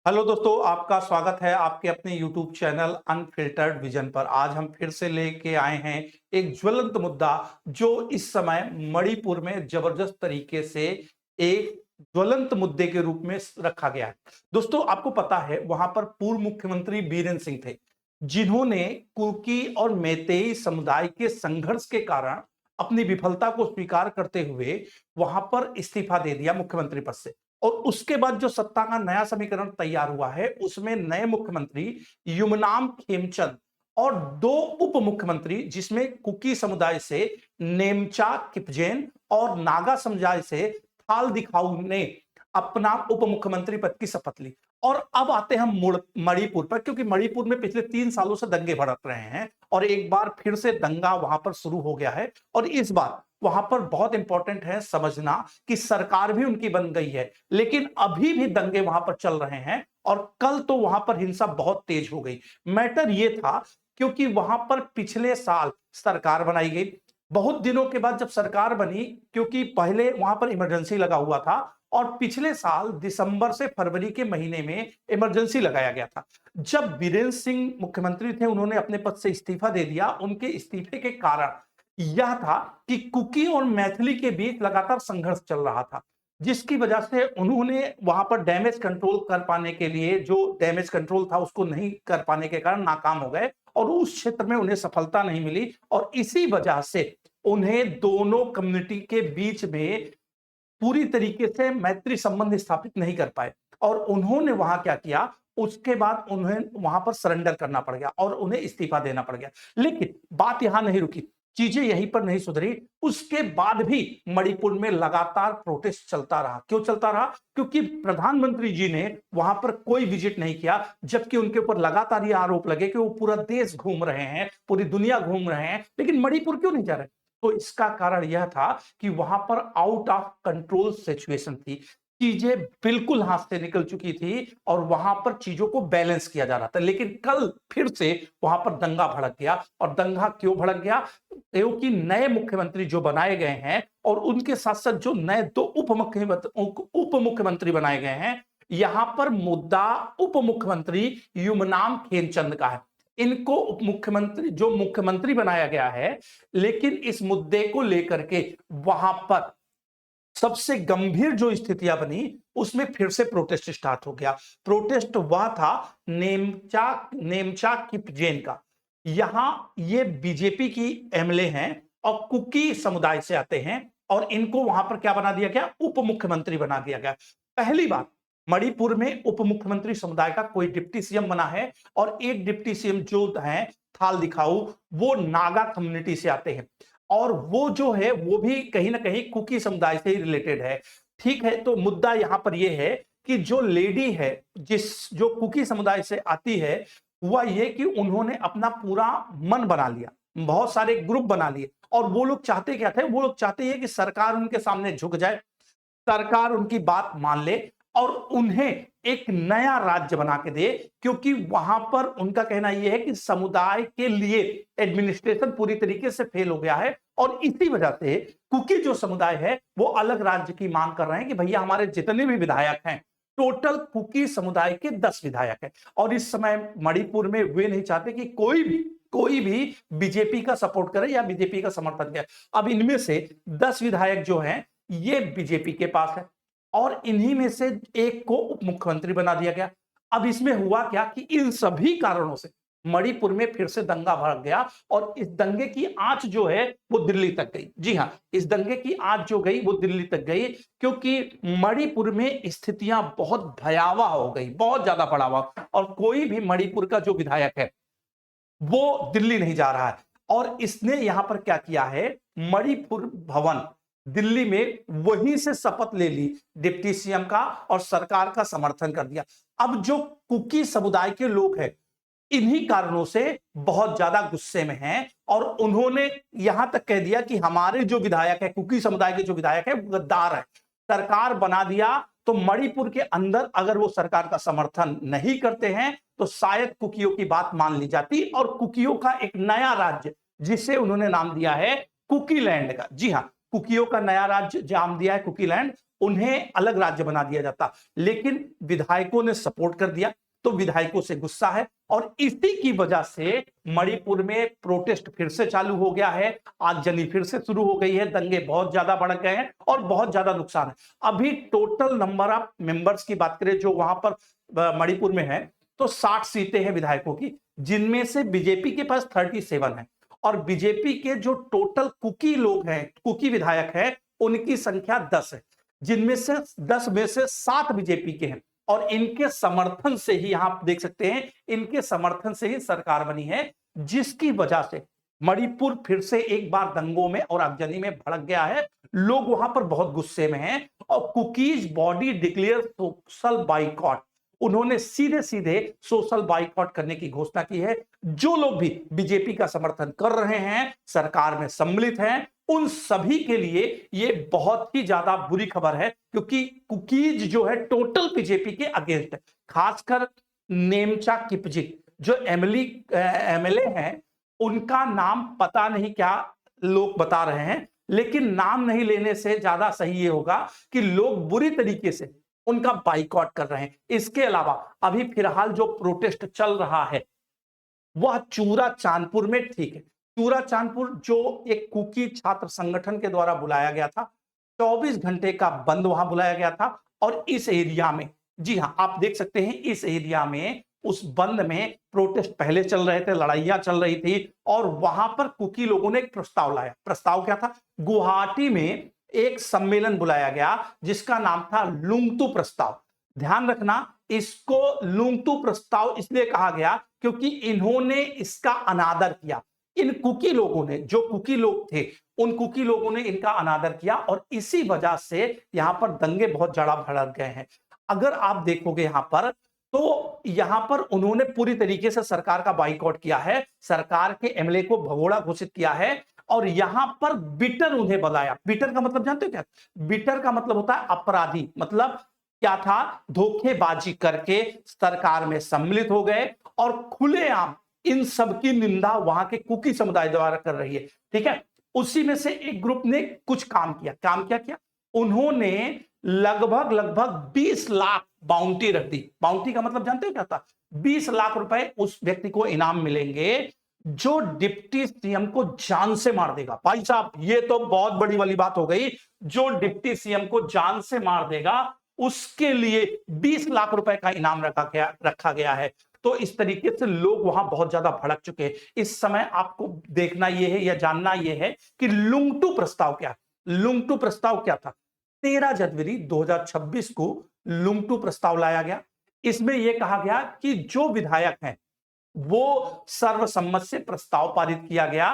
Hello दोस्तों, आपका स्वागत है आपके अपने यूट्यूब चैनल अनफिल्टर्ड विजन पर। आज हम फिर से लेके आए हैं एक ज्वलंत मुद्दा जो इस समय मणिपुर में जबरदस्त तरीके से एक ज्वलंत मुद्दे के रूप में रखा गया है। दोस्तों, आपको पता है वहां पर पूर्व मुख्यमंत्री बीरेन सिंह थे, जिन्होंने कुकी और मैतेई समुदाय के संघर्ष के कारण अपनी विफलता को स्वीकार करते हुए वहां पर इस्तीफा दे दिया मुख्यमंत्री पद से। और उसके बाद जो सत्ता का नया समीकरण तैयार हुआ है उसमें नए मुख्यमंत्री युमनाम खेमचंद और दो उप मुख्यमंत्री, जिसमें कुकी समुदाय से नेमचा किपजेन और नागा समुदाय से थाल दिखाऊ ने अपना उप मुख्यमंत्री पद की शपथ ली। और अब आते हैं हम मणिपुर पर, क्योंकि मणिपुर में पिछले 3 सालों से दंगे भड़क रहे हैं और एक बार फिर से दंगा वहां पर शुरू हो गया है। और इस बार वहां पर बहुत इंपॉर्टेंट है समझना कि सरकार भी उनकी बन गई है, लेकिन अभी भी दंगे वहां पर चल रहे हैं। और कल तो वहां पर हिंसा बहुत तेज हो गई। मैटर यह था क्योंकि वहां पर पिछले साल सरकार बनाई गई, बहुत दिनों के बाद जब सरकार बनी, क्योंकि पहले वहां पर इमरजेंसी लगा हुआ था और पिछले साल दिसंबर से फरवरी के महीने में इमरजेंसी लगाया गया था। जब बीरेन सिंह मुख्यमंत्री थे, उन्होंने अपने पद से इस्तीफा दे दिया। उनके इस्तीफे के कारण यह था कि कुकी और मैथिली के बीच लगातार संघर्ष चल रहा था, जिसकी वजह से उन्होंने वहां पर डैमेज कंट्रोल कर पाने के लिए, जो डैमेज कंट्रोल था उसको नहीं कर पाने के कारण नाकाम हो गए और उस क्षेत्र में उन्हें सफलता नहीं मिली। और इसी वजह से उन्हें दोनों कम्युनिटी के बीच में पूरी तरीके से मैत्री संबंध स्थापित नहीं कर पाए। और उन्होंने वहां क्या किया, उसके बाद उन्हें वहां पर सरेंडर करना पड़ गया और उन्हें इस्तीफा देना पड़ गया। लेकिन बात यहां नहीं रुकी, चीजें यहीं पर नहीं सुधरी। उसके बाद भी मणिपुर में लगातार प्रोटेस्ट चलता रहा। क्यों चलता रहा? क्योंकि प्रधानमंत्री जी ने वहां पर कोई विजिट नहीं किया, जबकि उनके ऊपर लगातार ये आरोप लगे कि वो पूरा देश घूम रहे हैं, पूरी दुनिया घूम रहे हैं, लेकिन मणिपुर क्यों नहीं जा रहे? तो इसका कारण यह था कि वहां पर आउट ऑफ कंट्रोल सिचुएशन थी, चीजें बिल्कुल हाथ से निकल चुकी थी और वहां पर चीजों को बैलेंस किया जा रहा था। लेकिन कल फिर से वहां पर दंगा भड़क गया। और दंगा क्यों भड़क गया? क्योंकि नए मुख्यमंत्री जो बनाए गए हैं और उनके साथ साथ जो नए दो उप मुख्यमंत्री बनाए गए हैं, यहां पर मुद्दा उप मुख्यमंत्री युमनाम खेमचंद का है। इनको उप मुख्यमंत्री, जो मुख्यमंत्री बनाया गया है, लेकिन इस मुद्दे को लेकर के वहां पर सबसे गंभीर जो स्थितियां बनी, उसमें फिर से प्रोटेस्ट स्टार्ट हो गया। प्रोटेस्ट हुआ था नेमचा नेमचा किपजेन का। यहां ये बीजेपी की एमएलए हैं और कुकी समुदाय से आते हैं और इनको वहां पर क्या बना दिया गया? उप मुख्यमंत्री बना दिया गया। पहली बार मणिपुर में उप मुख्यमंत्री समुदाय का कोई डिप्टी सीएम बना है और एक डिप्टी सीएम जो है थाल दिखाऊ, वो नागा कम्युनिटी से आते हैं और वो जो है वो भी कहीं ना कहीं कुकी समुदाय से ही रिलेटेड है। ठीक है, तो मुद्दा यहां पर ये है कि जो लेडी है, जो कुकी समुदाय से आती है, हुआ ये कि उन्होंने अपना पूरा मन बना लिया, बहुत सारे ग्रुप बना लिए। और वो लोग चाहते क्या थे? वो लोग चाहते हैं कि सरकार उनके सामने झुक जाए, सरकार उनकी बात मान ले और उन्हें एक नया राज्य बना के दे। क्योंकि वहां पर उनका कहना यह है कि समुदाय के लिए एडमिनिस्ट्रेशन पूरी तरीके से फेल हो गया है और इसी वजह से कुकी जो समुदाय है वो अलग राज्य की मांग कर रहे हैं कि भैया हमारे जितने भी विधायक हैं, टोटल कुकी समुदाय के 10 विधायक हैं। और इस समय मणिपुर में वे नहीं चाहते कि कोई भी बीजेपी का सपोर्ट करे या बीजेपी का समर्थन करे। अब इनमें से 10 विधायक जो हैं ये बीजेपी के पास है और इन्हीं में से एक को उप मुख्यमंत्री बना दिया गया। अब इसमें हुआ क्या कि इन सभी कारणों से मणिपुर में फिर से दंगा भड़क गया और इस दंगे की आंच जो है वो दिल्ली तक गई। जी हां, इस दंगे की आंच जो गई वो दिल्ली तक गई, क्योंकि मणिपुर में स्थितियां बहुत भयावह हो गई, बहुत ज्यादा भयावह। और कोई भी मणिपुर का जो विधायक है वो दिल्ली नहीं जा रहा है। और इसने यहां पर क्या किया है? मणिपुर भवन दिल्ली में वहीं से शपथ ले ली डिप्टी सीएम का और सरकार का समर्थन कर दिया। अब जो कुकी समुदाय के लोग हैं, इन्हीं कारणों से बहुत ज्यादा गुस्से में हैं और उन्होंने यहां तक कह दिया कि हमारे जो विधायक है, कुकी समुदाय के जो विधायक है, वो गद्दार है। सरकार बना दिया तो मणिपुर के अंदर अगर वो सरकार का समर्थन नहीं करते हैं तो शायद कुकियों की बात मान ली जाती और कुकियों का एक नया राज्य, जिसे उन्होंने नाम दिया है कुकीलैंड का। जी हां, कुकियों का नया राज्य नाम दिया है कुकीलैंड, उन्हें अलग राज्य बना दिया जाता, लेकिन विधायकों ने सपोर्ट कर दिया, तो विधायकों से गुस्सा है और इसी की वजह से मणिपुर में प्रोटेस्ट फिर से चालू हो गया है, आगजनी फिर से शुरू हो गई है, दंगे बहुत ज्यादा बढ़ गए हैं और बहुत ज्यादा नुकसान है। अभी टोटल नंबर ऑफ मेंबर्स की बात करें जो वहां पर मणिपुर में है, तो 60 सीटें हैं विधायकों की, जिनमें से बीजेपी के पास 37 है और बीजेपी के जो टोटल कुकी लोग हैं, कुकी विधायक हैं, उनकी संख्या 10 है, जिनमें से 10 में से 7 बीजेपी के हैं और इनके समर्थन से ही, यहां आप देख सकते हैं, इनके समर्थन से ही सरकार बनी है, जिसकी वजह से मणिपुर फिर से एक बार दंगों में और आगजनी में भड़क गया है। लोग वहां पर बहुत गुस्से में हैं और cookies body declare social boycott, उन्होंने सीधे सीधे सोशल बाइकॉट करने की घोषणा की है। जो लोग भी बीजेपी का समर्थन कर रहे हैं, सरकार में सम्मिलित हैं, उन सभी के लिए ये बहुत ही ज्यादा बुरी खबर है, क्योंकि कुकीज जो है टोटल बीजेपी के अगेंस्ट है। खासकर नेमचा किपजिक जो एमएलए हैं, उनका नाम पता नहीं क्या लोग बता रहे हैं, लेकिन नाम नहीं लेने से ज्यादा सही ये होगा कि लोग बुरी तरीके से उनका बाइकॉट कर रहे हैं। इसके अलावा अभी फिलहाल जो प्रोटेस्ट चल रहा है वह चूरा चांदपुर में, ठीक है, चूरा चांदपुर जो एक कुकी छात्र संगठन के द्वारा बुलाया गया था, 24 घंटे का बंद वहां बुलाया गया था और इस एरिया में, जी हां, आप देख सकते हैं, इस एरिया में उस बंद में प्रोटेस्ट पहले चल रहे थे, लड़ाइयां चल रही थी और वहां पर कुकी लोगों ने एक प्रस्ताव लाया। प्रस्ताव क्या था? गुवाहाटी में एक सम्मेलन बुलाया गया जिसका नाम था लुंगतू प्रस्ताव। ध्यान रखना, इसको लुंगतू प्रस्ताव इसलिए कहा गया क्योंकि इन्होंने इसका अनादर किया। इन कुकी लोगों ने, जो कुकी लोग थे, उन कुकी लोगों ने इनका अनादर किया और इसी वजह से यहां पर दंगे बहुत ज्यादा भड़क गए हैं। अगर आप देखोगे यहां पर, तो यहां पर उन्होंने पूरी तरीके से सरकार का बाइकआउट किया है, सरकार के एमएलए को भगोड़ा घोषित किया है और यहां पर बिटर उन्हें बताया। बिटर का मतलब जानते हो क्या? बिटर का मतलब होता है अपराधी, मतलब क्या था, धोखेबाजी करके सरकार में सम्मिलित हो गए और खुलेआम इन सब की निंदा वहां के कुकी समुदाय द्वारा कर रही है। ठीक है, उसी में से एक ग्रुप ने कुछ काम किया। काम क्या किया? उन्होंने लगभग 20 लाख बाउंटी रख दी। बाउंटी का मतलब जानते हो क्या था? 20 लाख रुपए उस व्यक्ति को इनाम मिलेंगे जो डिप्टी सीएम को जान से मार देगा। भाई साहब, ये तो बहुत बड़ी वाली बात हो गई। जो डिप्टी सीएम को जान से मार देगा उसके लिए 20 लाख रुपए का इनाम रखा गया है। तो इस तरीके से लोग वहां बहुत ज्यादा भड़क चुके हैं। इस समय आपको देखना यह है या जानना यह है कि लुंगटू प्रस्ताव क्या है। लुंगटू प्रस्ताव क्या था? 13 जनवरी 2026 को लुंगटू प्रस्ताव लाया गया। इसमें यह कहा गया कि जो विधायक हैं वो सर्वसम्मत से प्रस्ताव पारित किया गया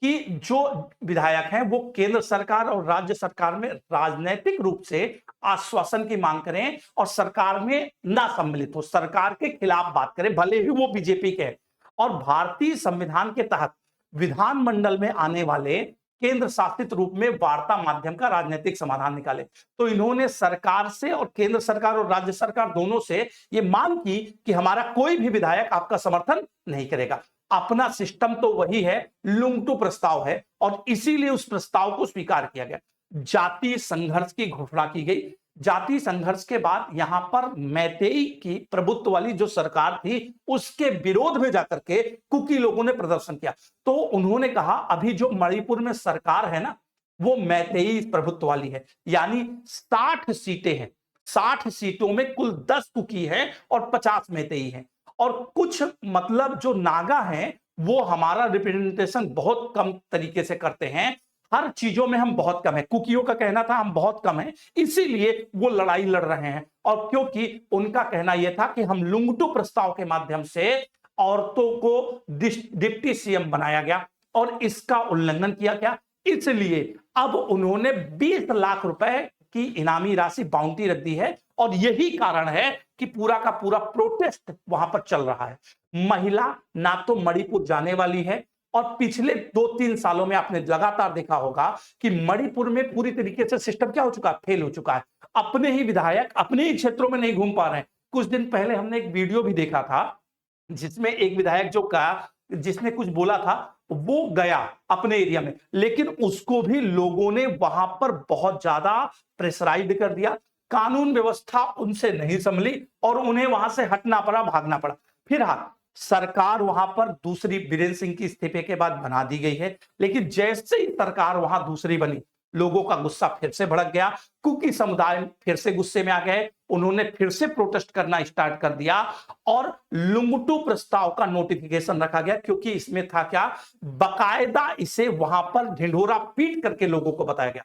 कि जो विधायक हैं वो केंद्र सरकार और राज्य सरकार में राजनीतिक रूप से आश्वासन की मांग करें और सरकार में ना सम्मिलित हो, सरकार के खिलाफ बात करें, भले ही वो बीजेपी के हैं, और भारतीय संविधान के तहत विधानमंडल में आने वाले केंद्र शासित रूप में वार्ता माध्यम का राजनीतिक समाधान निकाले। तो इन्होंने सरकार से और केंद्र सरकार और राज्य सरकार दोनों से ये मांग की कि हमारा कोई भी विधायक आपका समर्थन नहीं करेगा। अपना सिस्टम तो वही है, लुंगटू प्रस्ताव है, और इसीलिए उस प्रस्ताव को स्वीकार किया गया। जातीय संघर्ष की घोषणा की गई। जातीय संघर्ष के बाद यहां पर मैतेई की प्रभुत्व वाली जो सरकार थी उसके विरोध में जाकर के कुकी लोगों ने प्रदर्शन किया। तो उन्होंने कहा अभी जो मणिपुर में सरकार है ना, वो मैतेई प्रभुत्व वाली है, यानी 60 सीटें हैं। 60 सीटों में कुल 10 कुकी है और 50 मैतेई है। और कुछ मतलब जो नागा हैं वो हमारा रिप्रेजेंटेशन बहुत कम तरीके से करते हैं, हर चीजों में हम बहुत कम है। कुकियों का कहना था हम बहुत कम है, इसीलिए वो लड़ाई लड़ रहे हैं। और क्योंकि उनका कहना यह था कि हम लुंगटू प्रस्ताव के माध्यम से औरतों को डिप्टी सीएम बनाया गया और इसका उल्लंघन किया गया, इसलिए अब उन्होंने 20 लाख रुपए की इनामी राशि बाउंटी रख दी है। और यही कारण है कि पूरा का पूरा प्रोटेस्ट वहां पर चल रहा है। महिला ना तो मणिपुर जाने वाली है, और पिछले 2-3 सालों में आपने लगातार देखा होगा कि मणिपुर में पूरी तरीके से सिस्टम क्या हो चुका है, फेल हो चुका है। अपने ही विधायक अपने ही क्षेत्रों में नहीं घूम पा रहे हैं। कुछ दिन पहले हमने एक वीडियो भी देखा था जिसमें एक विधायक जिसने कुछ बोला था, वो गया अपने एरिया में, लेकिन उसको भी लोगों ने वहां पर बहुत ज्यादा प्रेशराइज कर दिया। कानून व्यवस्था उनसे नहीं संभली और उन्हें वहां से हटना पड़ा, भागना पड़ा। फिर हाँ, सरकार वहां पर दूसरी बीरेंद्र सिंह की इस्तीफे के बाद बना दी गई है, लेकिन जैसे ही सरकार वहां दूसरी बनी, लोगों का गुस्सा फिर से भड़क गया। कुकी समुदाय फिर से गुस्से में आ गए, उन्होंने फिर से प्रोटेस्ट करना स्टार्ट कर दिया और लुंगटू प्रस्ताव का नोटिफिकेशन रखा गया, क्योंकि इसमें था क्या, बकायदा इसे वहां पर ढिंढोरा पीट करके लोगों को बताया गया।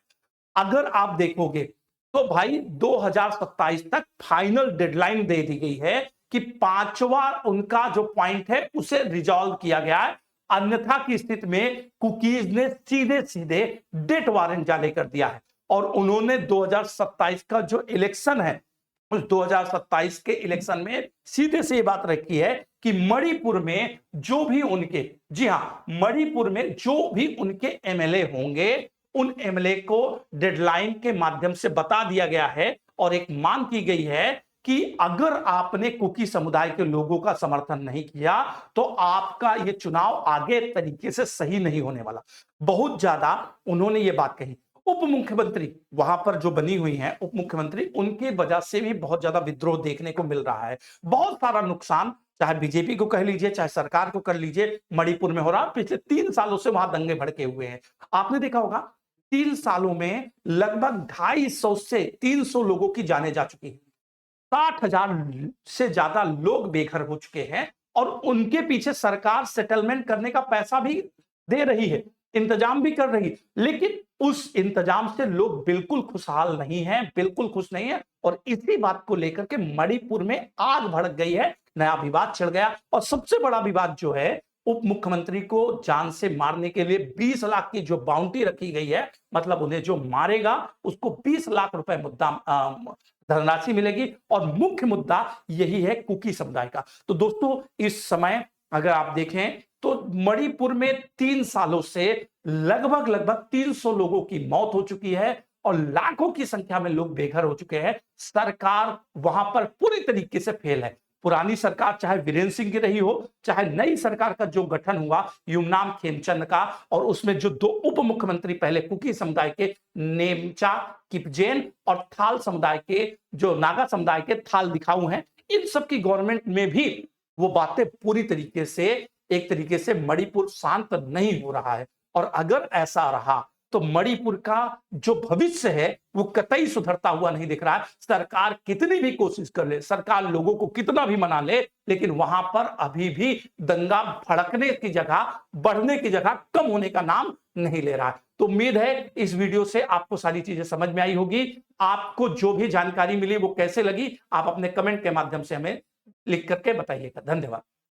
अगर आप देखोगे तो भाई 2027 तक फाइनल डेडलाइन दे दी गई है कि पांचवा उनका जो पॉइंट है उसे रिजॉल्व किया गया है। अन्यथा की स्थिति में कुकीज ने सीधे सीधे डेथ वारंट जारी कर दिया है और उन्होंने 2027 का जो इलेक्शन है, उस 2027 के इलेक्शन में सीधे से ये बात रखी है कि मणिपुर में जो भी उनके, जी हां, मणिपुर में जो भी उनके एमएलए होंगे, उन एमएलए को डेडलाइन के माध्यम से बता दिया गया है और एक मांग की गई है कि अगर आपने कुकी समुदाय के लोगों का समर्थन नहीं किया तो आपका यह चुनाव आगे तरीके से सही नहीं होने वाला। बहुत ज्यादा उन्होंने ये बात कही। उप मुख्यमंत्री वहां पर जो बनी हुई हैं उप मुख्यमंत्री, उनके वजह से भी बहुत ज्यादा विद्रोह देखने को मिल रहा है। बहुत सारा नुकसान, चाहे बीजेपी को कह लीजिए, चाहे सरकार को कर लीजिए, मणिपुर में हो रहा। पिछले 3 सालों से वहां दंगे भड़के हुए हैं। आपने देखा होगा 3 सालों में लगभग 250 से 300 लोगों की जानें जा चुकी है। 60,000 से ज्यादा लोग बेघर हो चुके हैं और उनके पीछे सरकार सेटलमेंट करने का पैसा भी दे रही है, इंतजाम भी कर रही है, लेकिन उस इंतजाम से लोग बिल्कुल खुशहाल नहीं हैं, बिल्कुल खुश नहीं है। और इसी बात को लेकर के मणिपुर में आग भड़क गई है, नया विवाद छिड़ गया। और सबसे बड़ा विवाद जो है, उप मुख्यमंत्री को जान से मारने के लिए 20 लाख की जो बाउंटी रखी गई है, मतलब उन्हें जो मारेगा उसको 20 लाख रुपए मुद्दा धनराशि मिलेगी। और मुख्य मुद्दा यही है कुकी समुदाय का। तो दोस्तों, इस समय अगर आप देखें तो मणिपुर में 3 सालों से लगभग 300 लोगों की मौत हो चुकी है और लाखों की संख्या में लोग बेघर हो चुके हैं। सरकार वहां पर पूरी तरीके से फेल है। पुरानी सरकार चाहे वीरेंद्र सिंह की रही हो, चाहे नई सरकार का जो गठन हुआ युमनाम खेमचंद का, और उसमें जो 2 उप मुख्यमंत्री पहले कुकी समुदाय के नेमचा किपजेन और थाल समुदाय के जो नागा समुदाय के थाल दिखाऊ हैं, इन सब की गवर्नमेंट में भी वो बातें पूरी तरीके से, एक तरीके से मणिपुर शांत नहीं हो रहा है। और अगर ऐसा रहा तो मणिपुर का जो भविष्य है वो कतई सुधरता हुआ नहीं दिख रहा है। सरकार कितनी भी कोशिश कर ले, सरकार लोगों को कितना भी मना ले, लेकिन वहां पर अभी भी दंगा भड़कने की जगह, बढ़ने की जगह कम होने का नाम नहीं ले रहा है। तो उम्मीद है इस वीडियो से आपको सारी चीजें समझ में आई होगी। आपको जो भी जानकारी मिली वो कैसे लगी, आप अपने कमेंट के माध्यम से हमें लिख करके बताइएगा। धन्यवाद।